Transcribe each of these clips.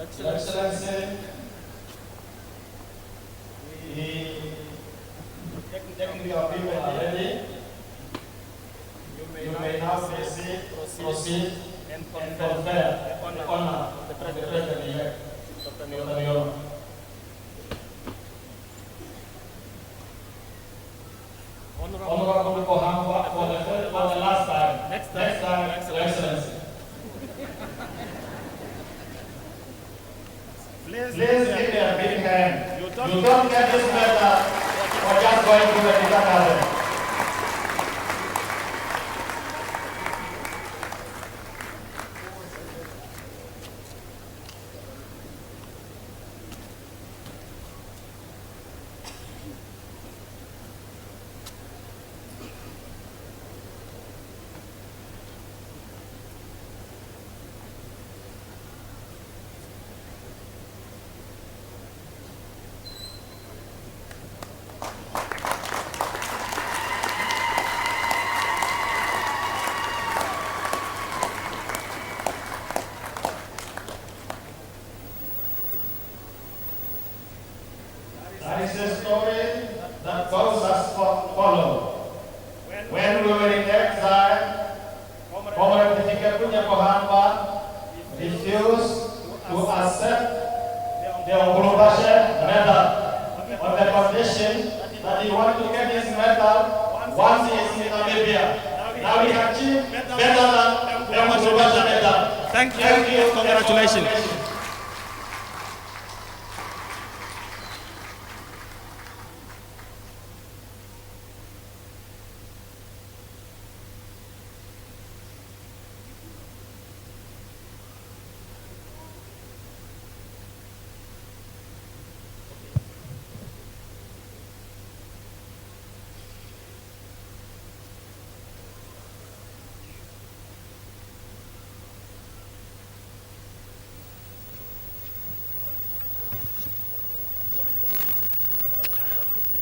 Your Excellency, technically our people are ready. You may now proceed and confer the honor of the President-elect, Dr. Namibia. Honorable Pohamba, for the last time. Next time, Your Excellency. Please give me a big hand. You don't get this better for just going to the Nicaragua. There is a story that goes as follows. When we were in exile, Comrade Hifikepunye Pohamba refused to accept the Okurubashe medal on the condition that he wanted to get his medal once he is in Namibia. Now he achieved better than the Okurubashe medal. Thank you. Congratulations.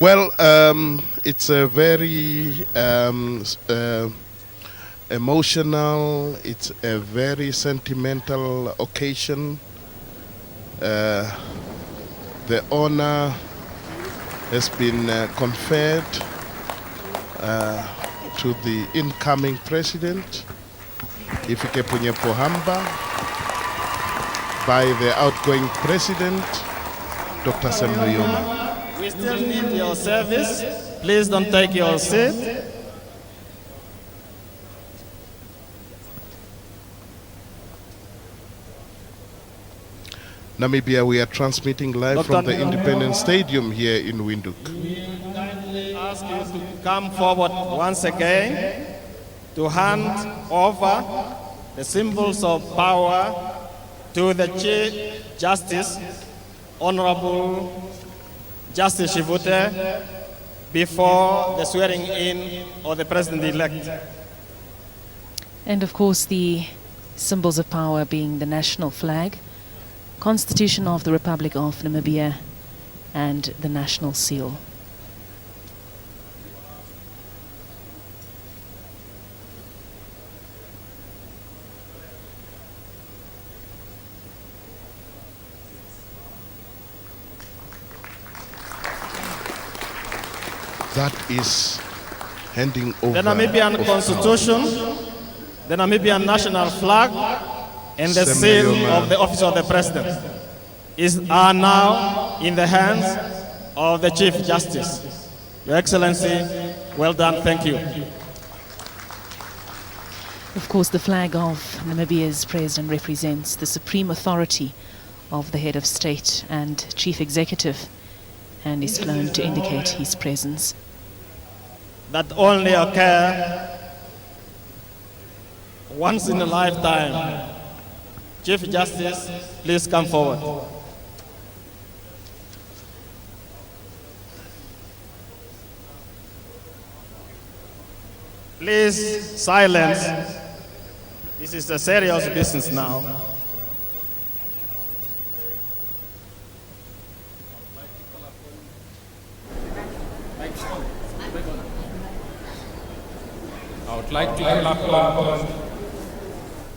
Well, it's a very emotional, it's a very sentimental occasion. The honor has been conferred to the incoming president, Hifikepunye Pohamba, by the outgoing president, Dr. Sam Nujoma. We still need your service. Please don't take your seat. Namibia, we are transmitting live from the Independence Stadium here in Windhoek. We kindly ask you to come forward once again to hand over the symbols of power to the Chief Justice, Honorable Justice Shivute, before the swearing in of the President-elect. And of course the symbols of power being the national flag, Constitution of the Republic of Namibia, and the national seal. That is handing over the Namibian Constitution, the Namibian national flag, and the seal of the office of the President are now in the hands of the Chief Justice. Your Excellency, well done, thank you. Of course, the flag of Namibia's president represents the supreme authority of the head of state and chief executive, and is flown to indicate his presence. That only occur once in a lifetime. Chief Justice, please come forward. Please silence. This is a serious business now. I would like to call upon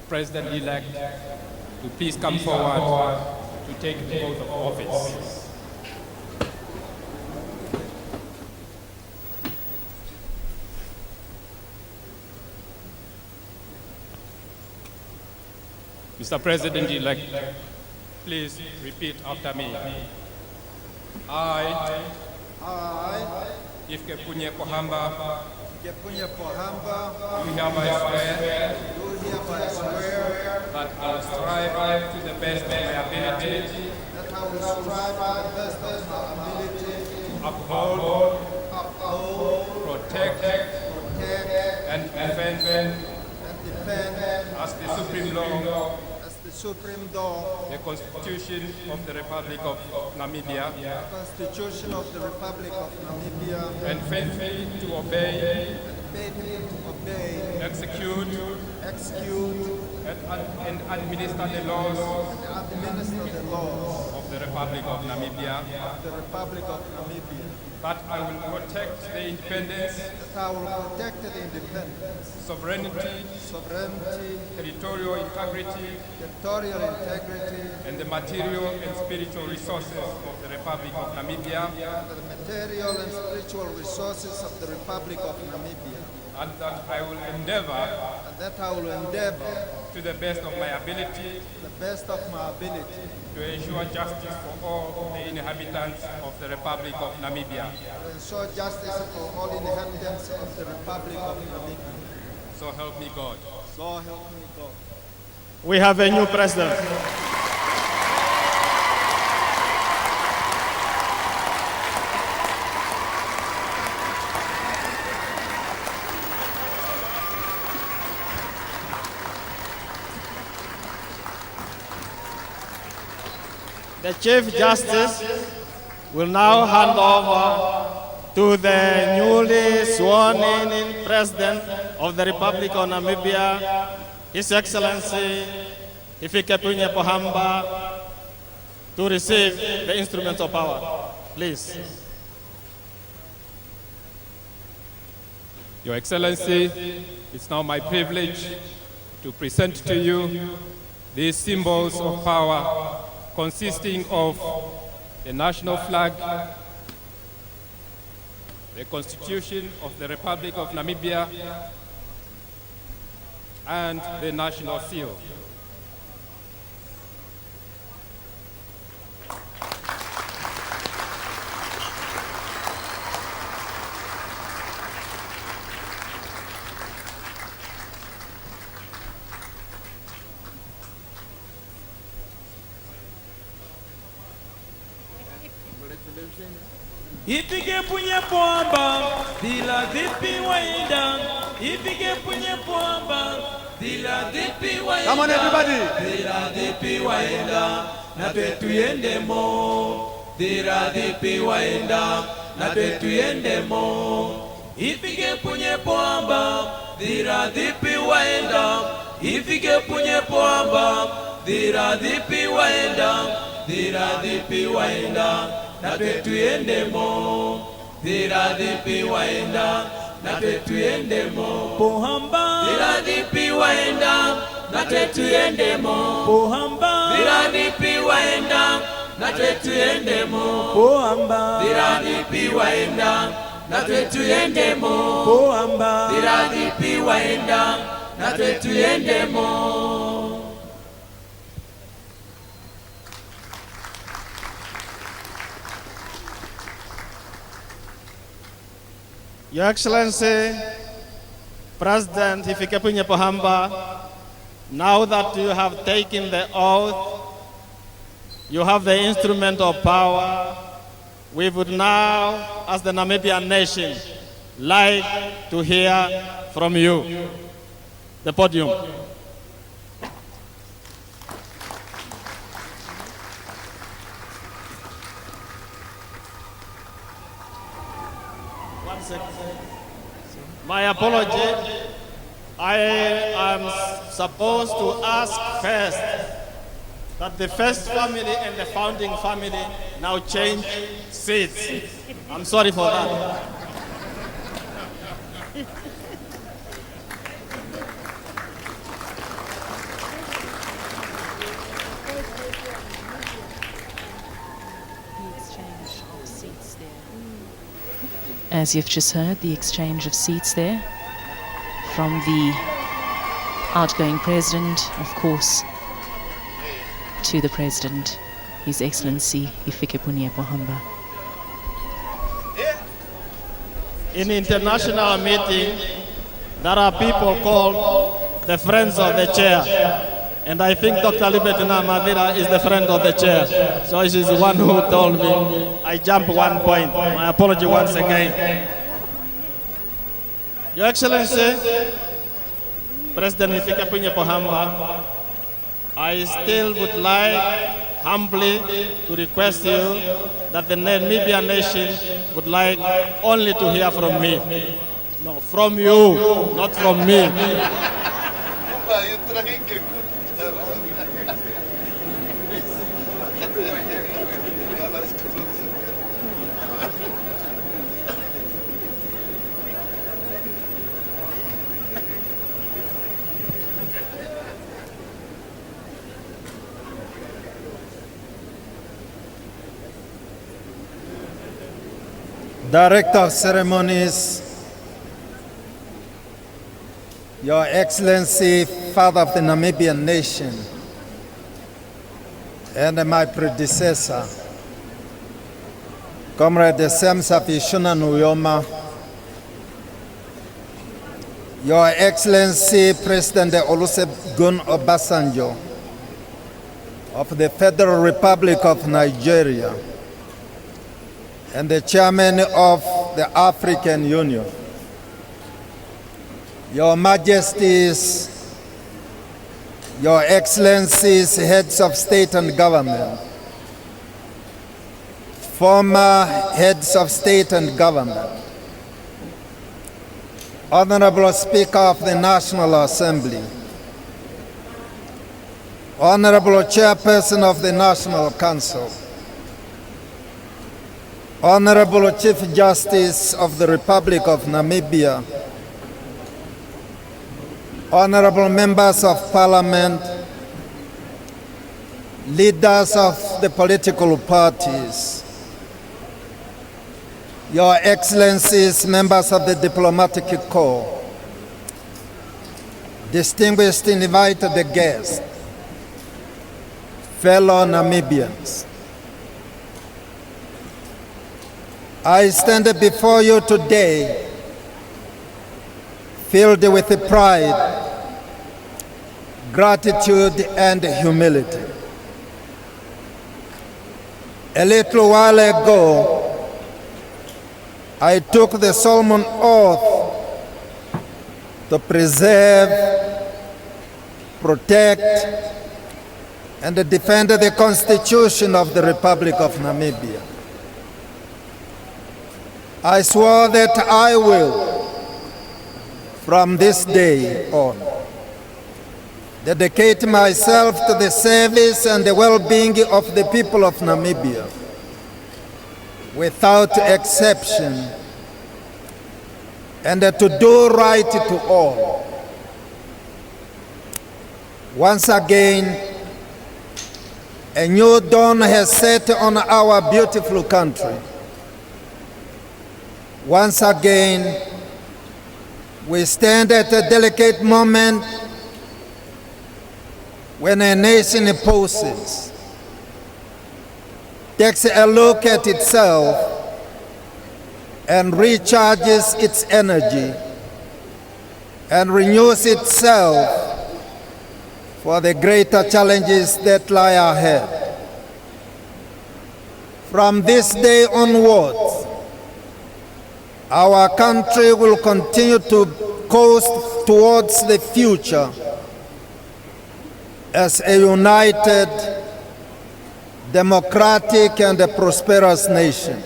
President-elect to please come forward to take the oath of office. Mr. President-elect, please repeat after me. I, Ifke Punye Pohamba, do hereby swear that I will strive to the best of my ability uphold, protect, and defend as the supreme law, the Constitution of the Republic of Namibia, and faithfully to obey, execute, and administer the laws of the Republic of Namibia, that I will protect the independence, sovereignty, territorial integrity, and the material and spiritual resources of the Republic of Namibia, and that I will endeavor, to the best of my ability, to ensure justice for all the inhabitants of the Republic of Namibia. So help me God. We have a new president. The Chief Justice will now hand over to the newly sworn-in President of the Republic of Namibia, His Excellency Hifikepunye Pohamba, to receive the instruments of power. Please. Your Excellency, it's now my privilege to present to you these symbols of power consisting of the national flag, the Constitution of the Republic of Namibia, and the national seal. Ifike punye poamba, dila dipi wainda. Ifike punye poamba, dila dipi wainda. Come on, everybody. Dila dipi wainda, na tuyende mo. Dila dipi wainda, na tuyende mo. Ifike punye poamba, dila dipi wainda. Ifike punye poamba, dila dipi wainda. Dila dipi wainda. Na tuyende mo, dira dipi waenda, na tuyende mo. Pohamba, dira dipi waenda, na tuyende mo. Pohamba, dira dipi waenda, na tuyende mo. Pohamba, dira dipi waenda, na tuyende mo. Pohamba, dira dipi waenda, na tuyende mo. Your Excellency, President Hifikepunye Pohamba, now that you have taken the oath, you have the instrument of power, we would now, as the Namibian nation, like to hear from you. The podium. 1 second. My apology. I am supposed to ask first that the first family and the founding family now change seats. I'm sorry for that. exchange of seats there. As you've just heard, the exchange of seats there from the outgoing president, of course, to the president, His Excellency Hifikepunye Pohamba. In international meeting, there are people called the friends of the chair. And I think Dr. Libetina Madira is the friend of the chair. So she's the one who told me I jumped 1 point. My apology once again. Your Excellency, President Hifikepunye Pohamba, I still would like humbly to request you that the Namibian nation would like only to hear from me. No, from you, not from me. Director of Ceremonies, Your Excellency, Father of the Namibian Nation, and my predecessor, Comrade Semsafi Shuna Nuyoma, Your Excellency, President Olusegun Obasanjo of the Federal Republic of Nigeria, and the Chairman of the African Union, Your Majesties, Your Excellencies, Heads of State and Government, former Heads of State and Government, Honorable Speaker of the National Assembly, Honorable Chairperson of the National Council, Honorable Chief Justice of the Republic of Namibia, Honorable Members of Parliament, leaders of the political parties, Your Excellencies, members of the Diplomatic Corps, distinguished invited guests, fellow Namibians, I stand before you today filled with pride, gratitude, and humility. A little while ago, I took the solemn oath to preserve, protect, and defend the Constitution of the Republic of Namibia. I swore that I will, from this day on, dedicate myself to the service and the well-being of the people of Namibia, without exception, and to do right to all. Once again, a new dawn has set on our beautiful country. Once again, we stand at a delicate moment when a nation pauses, takes a look at itself, and recharges its energy and renews itself for the greater challenges that lie ahead. From this day onwards, our country will continue to coast towards the future as a united, democratic, and a prosperous nation.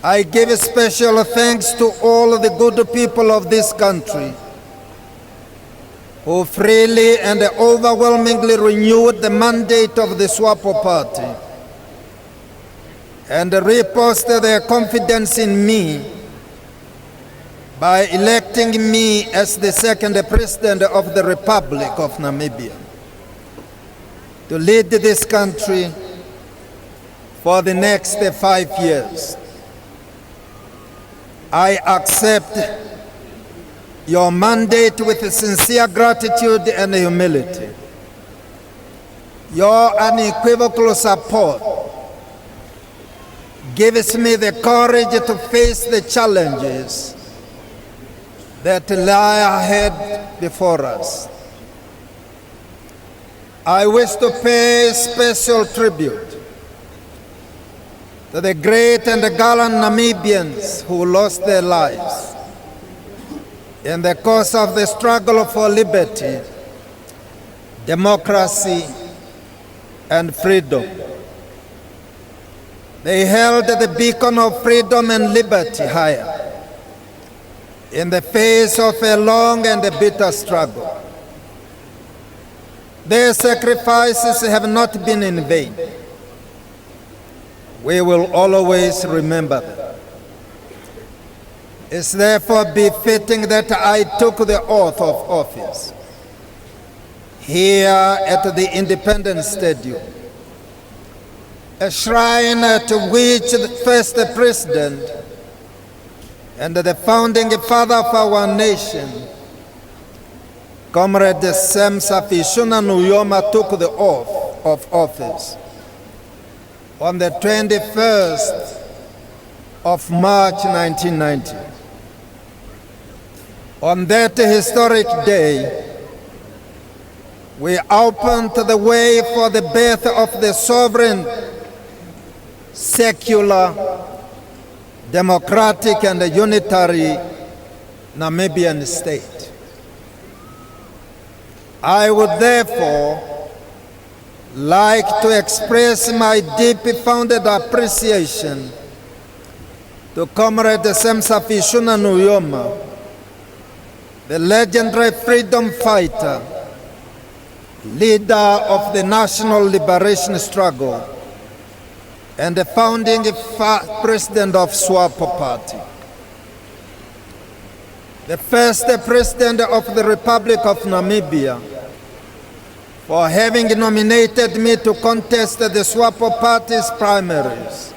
I give special thanks to all the good people of this country who freely and overwhelmingly renewed the mandate of the SWAPO party and reposted their confidence in me by electing me as the second President of the Republic of Namibia to lead this country for the next 5 years. I accept your mandate with sincere gratitude and humility. Your unequivocal support gives me the courage to face the challenges that lie ahead before us. I wish to pay special tribute to the great and gallant Namibians who lost their lives in the course of the struggle for liberty, democracy, and freedom. They held the beacon of freedom and liberty higher in the face of a long and bitter struggle. Their sacrifices have not been in vain. We will always remember them. It's therefore befitting that I took the oath of office here at the Independence Stadium, a shrine to which the first president and the founding father of our nation, Comrade Semsafishuna Nuyoma, took the oath of office on the 21st of March 1990. On that historic day, we opened the way for the birth of the sovereign, secular, democratic, and unitary Namibian state. I would therefore like to express my deeply founded appreciation to Comrade Semsafishuna Nuyoma, the legendary freedom fighter, leader of the national liberation struggle, and the founding president of SWAPO Party. The first president of the Republic of Namibia, for having nominated me to contest the SWAPO Party's primaries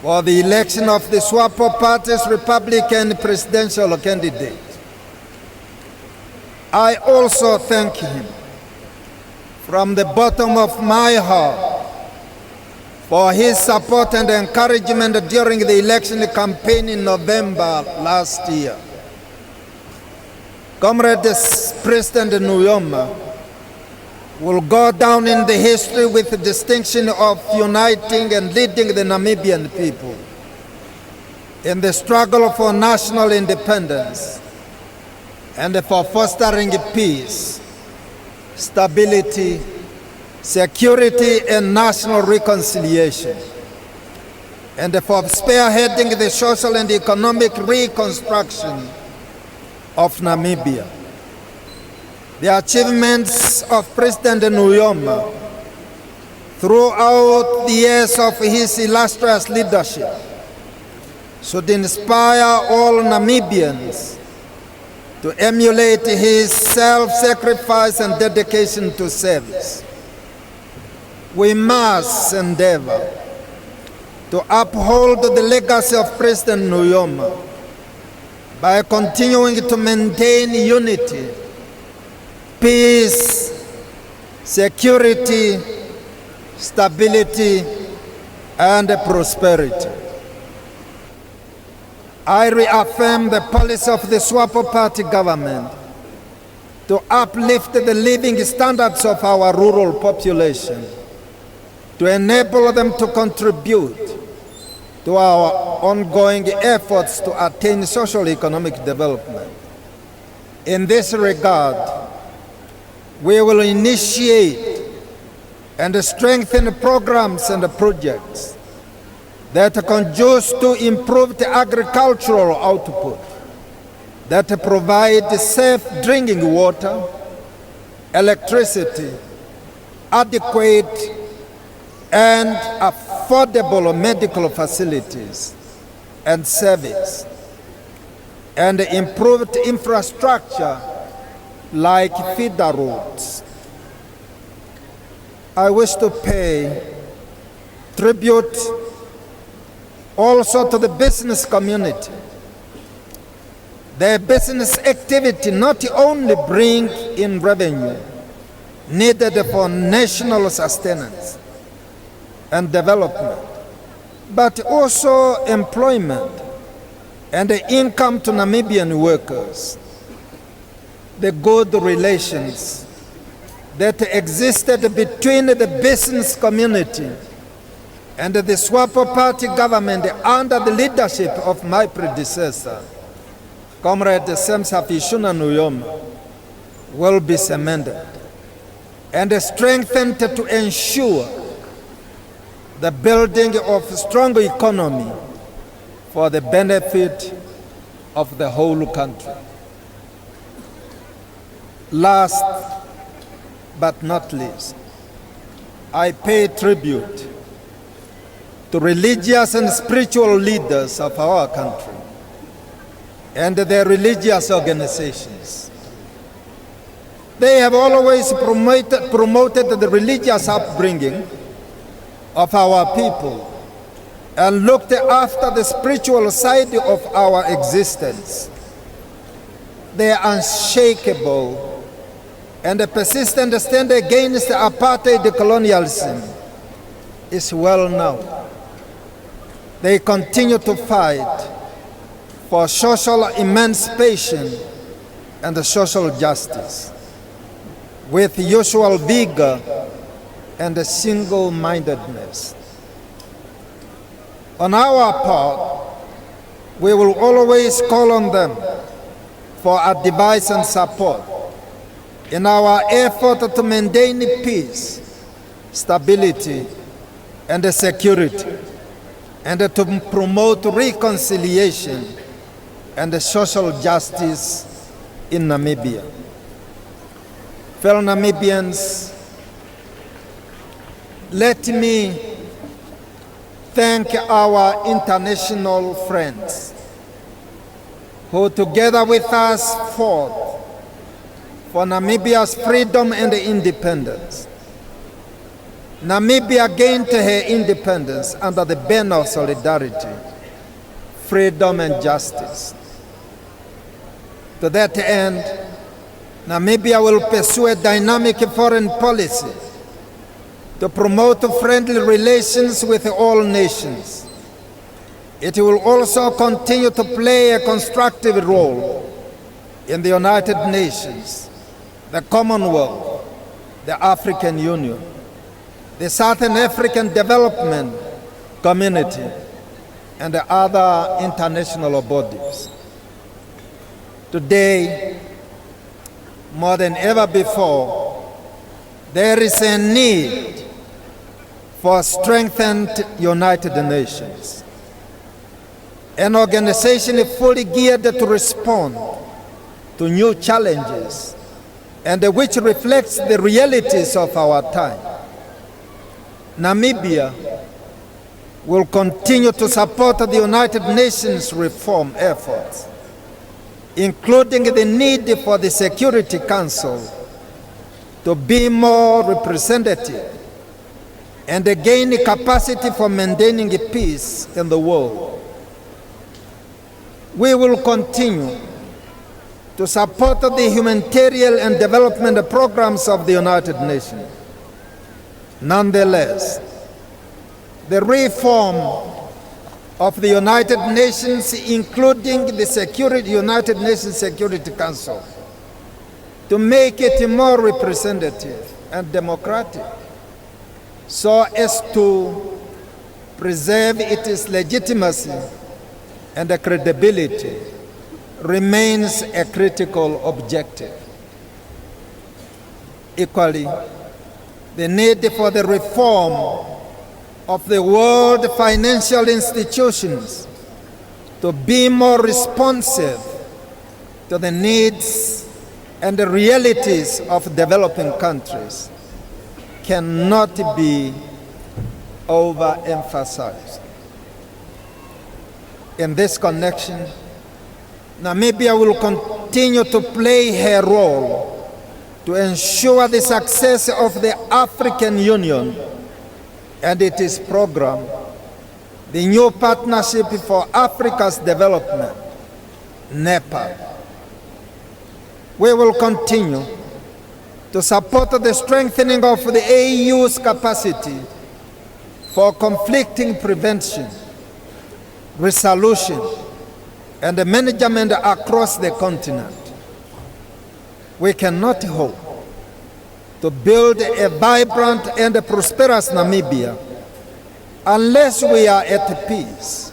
for the election of the SWAPO Party's Republican presidential candidate. I also thank him from the bottom of my heart for his support and encouragement during the election campaign in November last year. Comrade President Nuyoma will go down in the history with the distinction of uniting and leading the Namibian people in the struggle for national independence and for fostering peace, stability, security, and national reconciliation, and for spearheading the social and economic reconstruction of Namibia. The achievements of President Nuyoma throughout the years of his illustrious leadership should inspire all Namibians to emulate his self-sacrifice and dedication to service. We must endeavor to uphold the legacy of President Nuyoma by continuing to maintain unity, peace, security, stability, and prosperity. I reaffirm the policy of the SWAPO Party government to uplift the living standards of our rural population, to enable them to contribute to our ongoing efforts to attain social-economic development. In this regard, we will initiate and strengthen programs and projects that conduce to improved agricultural output, that provide safe drinking water, electricity, adequate and affordable medical facilities and service, and improved infrastructure like feeder roads. I wish to pay tribute also to the business community. Their business activity not only bring in revenue needed for national sustenance and development, but also employment and income to Namibian workers. The good relations that existed between the business community and the SWAPO party government under the leadership of my predecessor, Comrade Semsa Fishuna Nuyoma, will be cemented and strengthened to ensure the building of a strong economy for the benefit of the whole country. Last but not least, I pay tribute to religious and spiritual leaders of our country and their religious organizations. They have always promoted the religious upbringing of our people and looked after the spiritual side of our existence. Their unshakable and persistent stand against apartheid colonialism is well known. They continue to fight for social emancipation and social justice with usual vigor and single-mindedness. On our part, we will always call on them for advice and support in our effort to maintain peace, stability, and security, and to promote reconciliation and social justice in Namibia. Fellow Namibians, let me thank our international friends who together with us fought for Namibia's freedom and independence. Namibia gained her independence under the banner of solidarity, freedom, and justice. To that end, Namibia will pursue a dynamic foreign policy to promote friendly relations with all nations. It will also continue to play a constructive role in the United Nations, the Commonwealth, the African Union, the Southern African Development Community, and the other international bodies. Today, more than ever before, there is a need for strengthened United Nations, an organization fully geared to respond to new challenges and which reflects the realities of our time. Namibia will continue to support the United Nations reform efforts, including the need for the Security Council to be more representative and gain capacity for maintaining peace in the world. We will continue to support the humanitarian and development programs of the United Nations. Nonetheless, the reform of the United Nations, including the United Nations Security Council, to make it more representative and democratic, so as to preserve its legitimacy and credibility, remains a critical objective. Equally, the need for the reform of the world financial institutions to be more responsive to the needs and the realities of developing countries cannot be overemphasized. In this connection, Namibia will continue to play her role to ensure the success of the African Union and its program, the New Partnership for Africa's Development, NEPA. We will continue to support the strengthening of the AU's capacity for conflict prevention, resolution, and management across the continent. We cannot hope to build a vibrant and prosperous Namibia unless we are at peace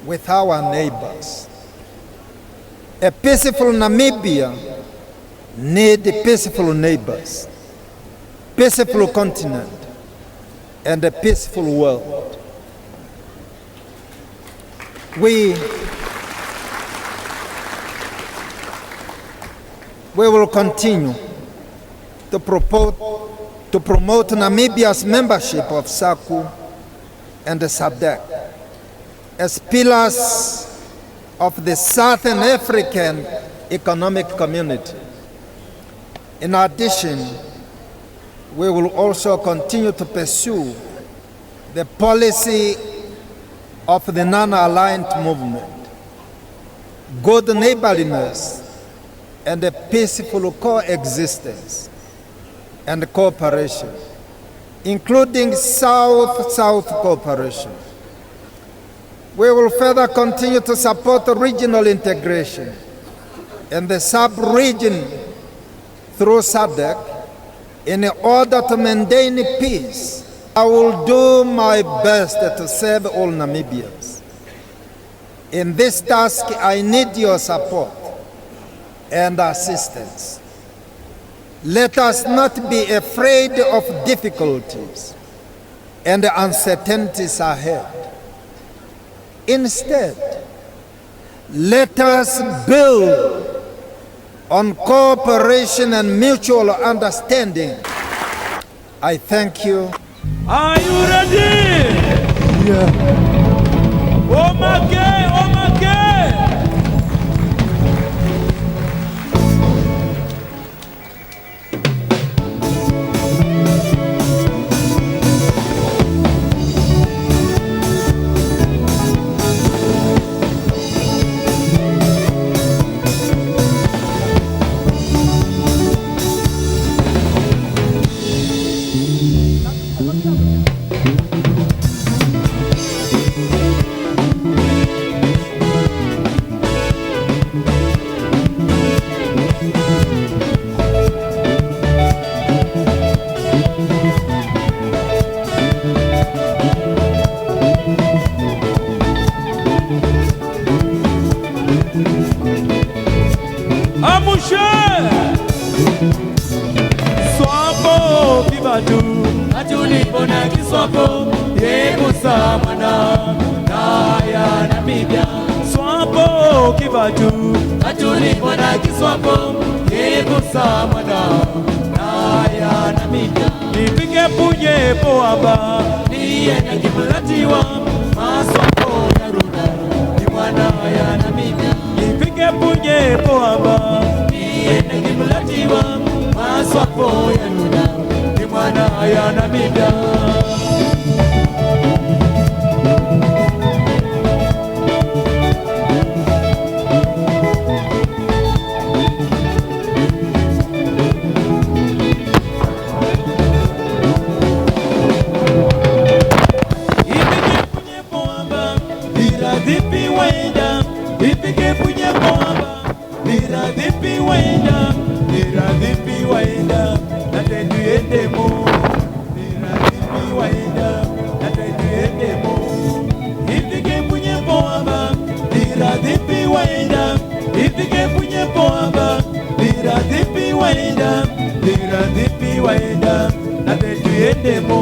with our neighbors. A peaceful Namibia needs peaceful neighbors, peaceful continent, and a peaceful world. We will continue to promote Namibia's membership of SACU and the SADC as pillars of the Southern African Economic Community. In addition, we will also continue to pursue the policy of the non-aligned movement, good neighborliness, and a peaceful coexistence and cooperation, including South-South cooperation. We will further continue to support regional integration in the sub-region through SADC in order to maintain peace. I will do my best to serve all Namibians. In this task, I need your support and assistance. Let us not be afraid of difficulties and uncertainties ahead. Instead, let us build on cooperation and mutual understanding. I thank you. Are you ready? Yeah. Oh my God, oh my God. Swapo kibadu atunipo na kiswapo yebo samana naya Namibia. Swapo kibadu atunipo na kiswapo yebo samana naya Namibia. Nipige punye poaba niye na kimulatiwa maswapo yaruna ni mwana ya Namibia. Nipige punye poaba niye na kimulatiwa maswapo yaruna ni mwana ya Namibia. Ipige punye poamba, nira dipi waenda, nate duende mo. Nira dipi waenda, nate duende mo. Ipige punye poamba, nira dipi waenda, ipige punye poamba, nira dipi waenda, nate duende mo.